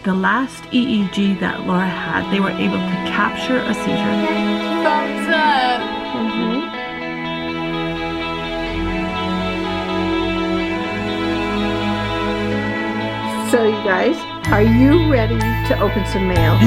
the last EEG that Laura had, they were able to capture a seizure. Thumbs up. So you guys, are you ready to open some mail?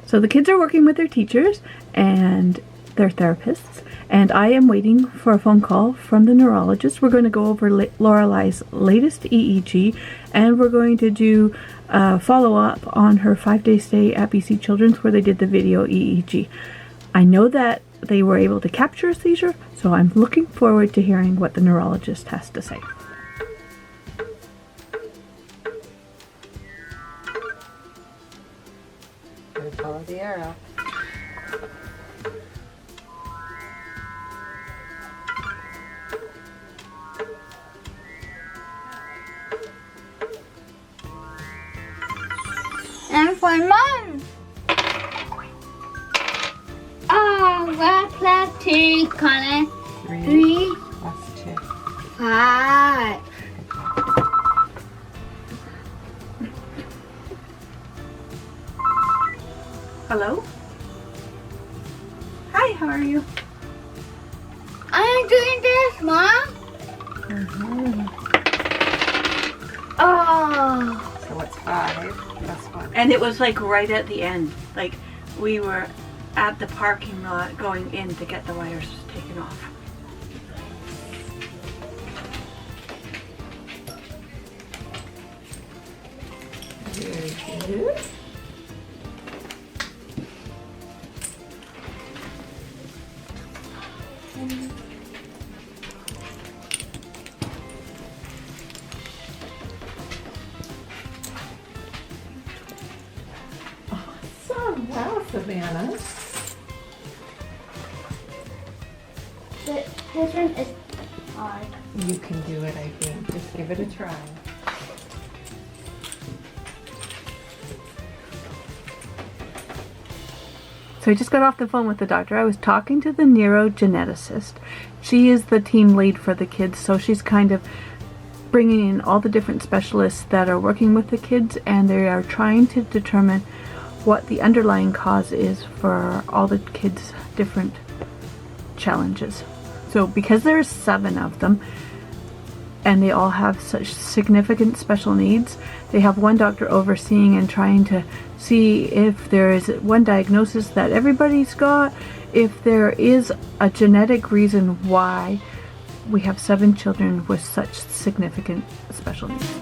So the kids are working with their teachers and their therapists, and I am waiting for a phone call from the neurologist. We're going to go over Lauralie's latest EEG, and we're going to do a follow-up on her 5-day stay at BC Children's where they did the video EEG. I know that they were able to capture a seizure, so I'm looking forward to hearing what the neurologist has to say. Follow the arrow. And for Mom. Oh, we're plenty, Connor. 3 plus 2. 5. Hello? Hi, how are you? I'm doing this, Mom. Oh. So what's 5 plus 1? And it was like right at the end. Like we were at the parking lot going in to get the wires taken off. Very good. Awesome. Wow, Savannah. This one is hard. You can do it, I think. Just give it a try. So I just got off the phone with the doctor. I was talking to the neurogeneticist. She is the team lead for the kids, so she's kind of bringing in all the different specialists that are working with the kids, and they are trying to determine what the underlying cause is for all the kids' different challenges. So because there's 7 of them, and they all have such significant special needs, they have one doctor overseeing and trying to see if there is one diagnosis that everybody's got, if there is a genetic reason why we have 7 children with such significant special needs.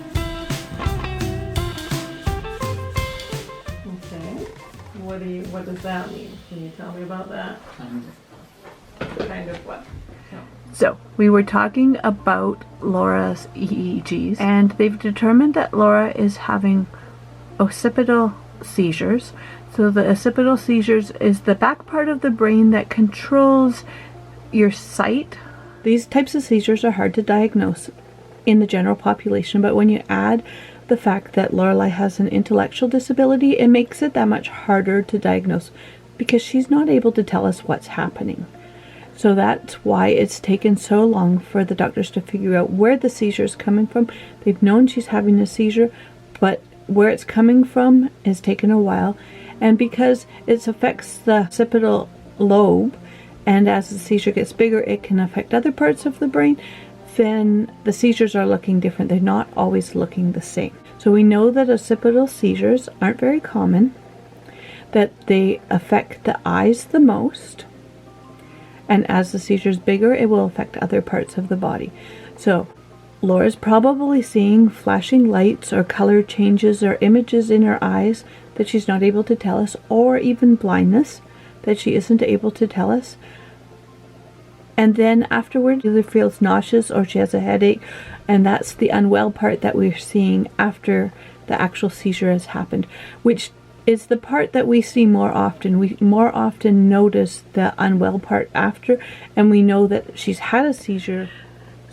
Okay. What does that mean? Can you tell me about that? Kind of what? So we were talking about Laura's EEGs, and they've determined that Laura is having occipital seizures. So the occipital seizures is the back part of the brain that controls your sight. These types of seizures are hard to diagnose in the general population, but when you add the fact that Lauralie has an intellectual disability, it makes it that much harder to diagnose because she's not able to tell us what's happening. So that's why it's taken so long for the doctors to figure out where the seizure is coming from. They've known she's having a seizure, but where it's coming from has taken a while. And because it affects the occipital lobe, and as the seizure gets bigger, it can affect other parts of the brain, then the seizures are looking different. They're not always looking the same. So we know that occipital seizures aren't very common, that they affect the eyes the most, and as the seizure is bigger, it will affect other parts of the body. So Laura's probably seeing flashing lights or color changes or images in her eyes that she's not able to tell us, or even blindness that she isn't able to tell us. And then afterward, either feels nauseous or she has a headache, and that's the unwell part that we're seeing after the actual seizure has happened, which is the part that we see more often. We more often notice the unwell part after, and we know that she's had a seizure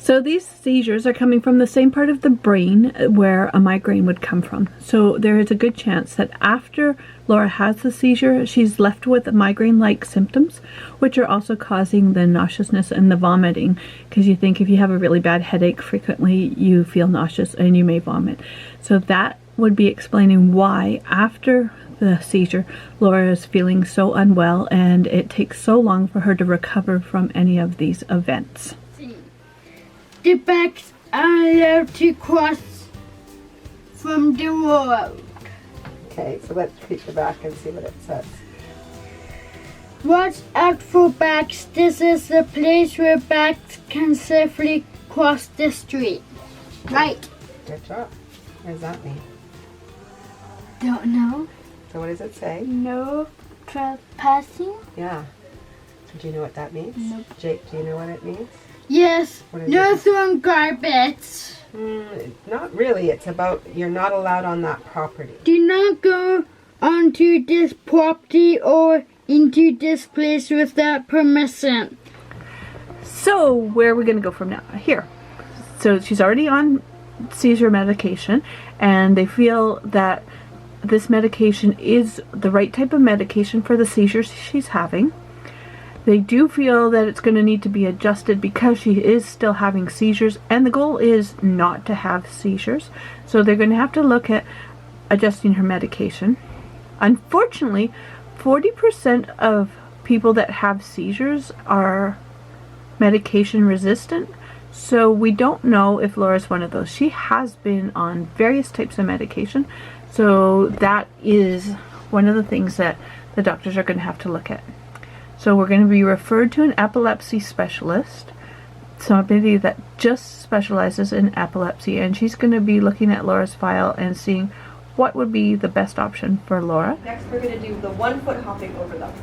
So these seizures are coming from the same part of the brain where a migraine would come from. So there is a good chance that after Laura has the seizure, she's left with migraine-like symptoms, which are also causing the nauseousness and the vomiting. Because you think if you have a really bad headache, frequently you feel nauseous and you may vomit. So that would be explaining why after the seizure, Laura is feeling so unwell and it takes so long for her to recover from any of these events. The bags are allowed to cross from the road. Okay, so let's read the back and see what it says. Watch out for bags. This is the place where bags can safely cross the street. Right. Good job. What does that mean? Don't know. So what does it say? No trespassing. Yeah. Do you know what that means? Nope. Jake, do you know what it means? Yes. What is No it? throwing garbage. Not really. It's about you're not allowed on that property. Do not go onto this property or into this place without permission. So where are we going to go from now? Here. So she's already on seizure medication and they feel that this medication is the right type of medication for the seizures she's having. They do feel that it's going to need to be adjusted because she is still having seizures and the goal is not to have seizures. So they're going to have to look at adjusting her medication. Unfortunately, 40% of people that have seizures are medication resistant. So we don't know if Laura's one of those. She has been on various types of medication. So that is one of the things that the doctors are going to have to look at. So we're going to be referred to an epilepsy specialist, somebody that just specializes in epilepsy, and she's going to be looking at Laura's file and seeing what would be the best option for Laura. Next, we're going to do the 1 foot hopping over them.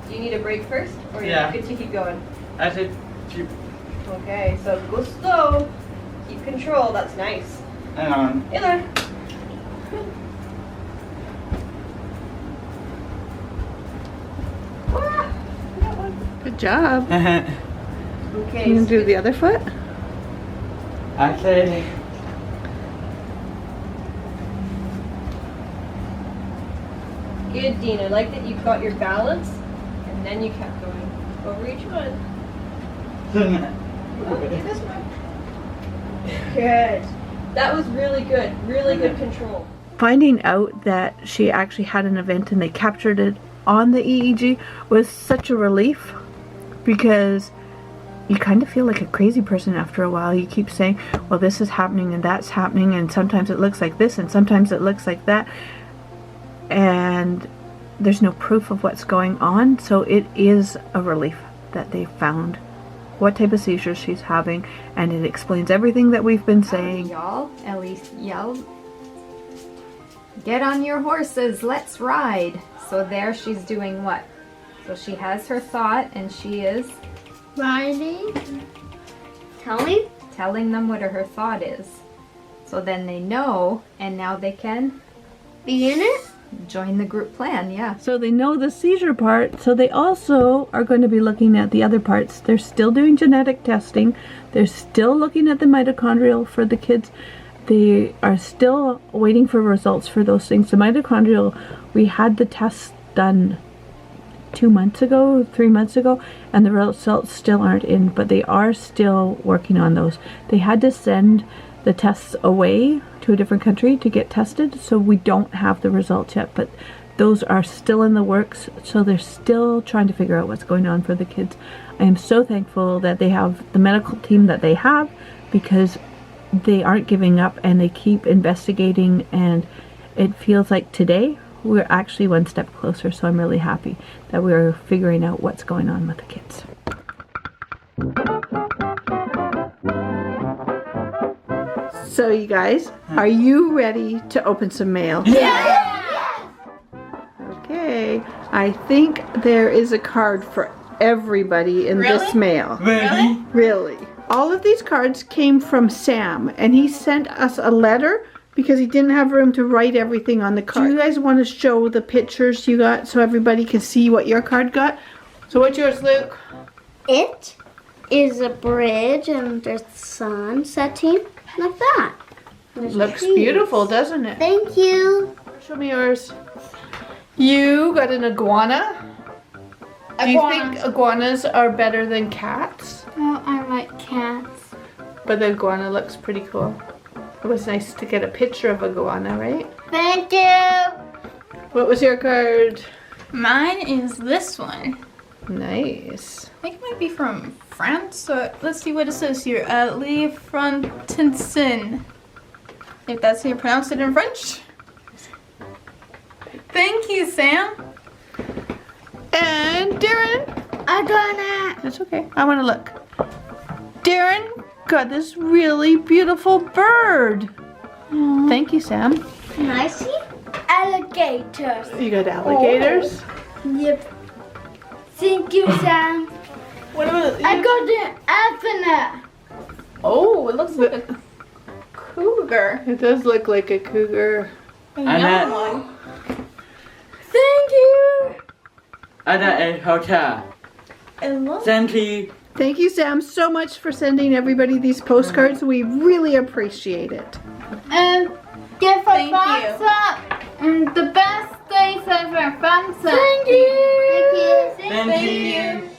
Do you need a break first, or Yeah. are you good to keep going? I said, keep, Okay, so go slow. Keep control. That's nice. hang on. Hey there. Ah, that one. Good job. Okay. You can do the other foot? I said, Good, Dean. I like that you got your balance, and then you kept going. Over each one. Okay, this one. Good. That was really good. Really good control. Finding out that she actually had an event and they captured it on the EEG was such a relief, because you kind of feel like a crazy person after a while. You keep saying, well, this is happening and that's happening, and sometimes it looks like this and sometimes it looks like that, and there's no proof of what's going on. So it is a relief that they found what type of seizures she's having, and it explains everything that we've been saying. Y'all, Ellie yelled, "Get on your horses, let's ride." So there she's doing what? So she has her thought and she is Riding. telling them what her thought is. So then they know, and now they can Be in it? join the group plan, yeah. So they know the seizure part, so they also are going to be looking at the other parts. They're still doing genetic testing. They're still looking at the mitochondrial for the kids. They are still waiting for results for those things. The mitochondrial, we had the tests done 2 months ago, 3 months ago, and the results still aren't in, but they are still working on those. They had to send the tests away to a different country to get tested, so we don't have the results yet, but those are still in the works. So they're still trying to figure out what's going on for the kids. I am so thankful that they have the medical team that they have, because they aren't giving up and they keep investigating, and it feels like today we're actually one step closer. So I'm really happy that we're figuring out what's going on with the kids. So you guys, are you ready to open some mail? Okay, I think there is a card for everybody in this mail. Ready? Really. All of these cards came from Sam, and he sent us a letter because he didn't have room to write everything on the card. Do you guys want to show the pictures you got so everybody can see what your card got? So what's yours, Luke? It. is a bridge and there's the sun setting like that. There's Looks trees. beautiful, doesn't it? Thank you. Show me yours. You got an iguana. Do you think iguanas are better than cats? Oh, I like cats. But the iguana looks pretty cool. It was nice to get a picture of iguana, right? Thank you. What was your card? Mine is this one. Nice. I think it might be from France. So let's see what it says here. Lee Frontinson. If that's how you pronounce it in French. Thank you, Sam. And Darren. I got it. That's okay. I want to look. Darren got this really beautiful bird. Thank you, Sam. Can I see? Alligators. You got alligators. Yep. Thank you, Sam. What about I got an elephant. Oh, it looks like a cougar. It does look like a cougar. A And young that- one. Thank you. At a hotel. It looks. Thank you. Thank you, Sam, so much for sending everybody these postcards. We really appreciate it. Give a Thank thumbs you. up. And the best days ever. Thumbs up. Thank you. Thank you. Thank you.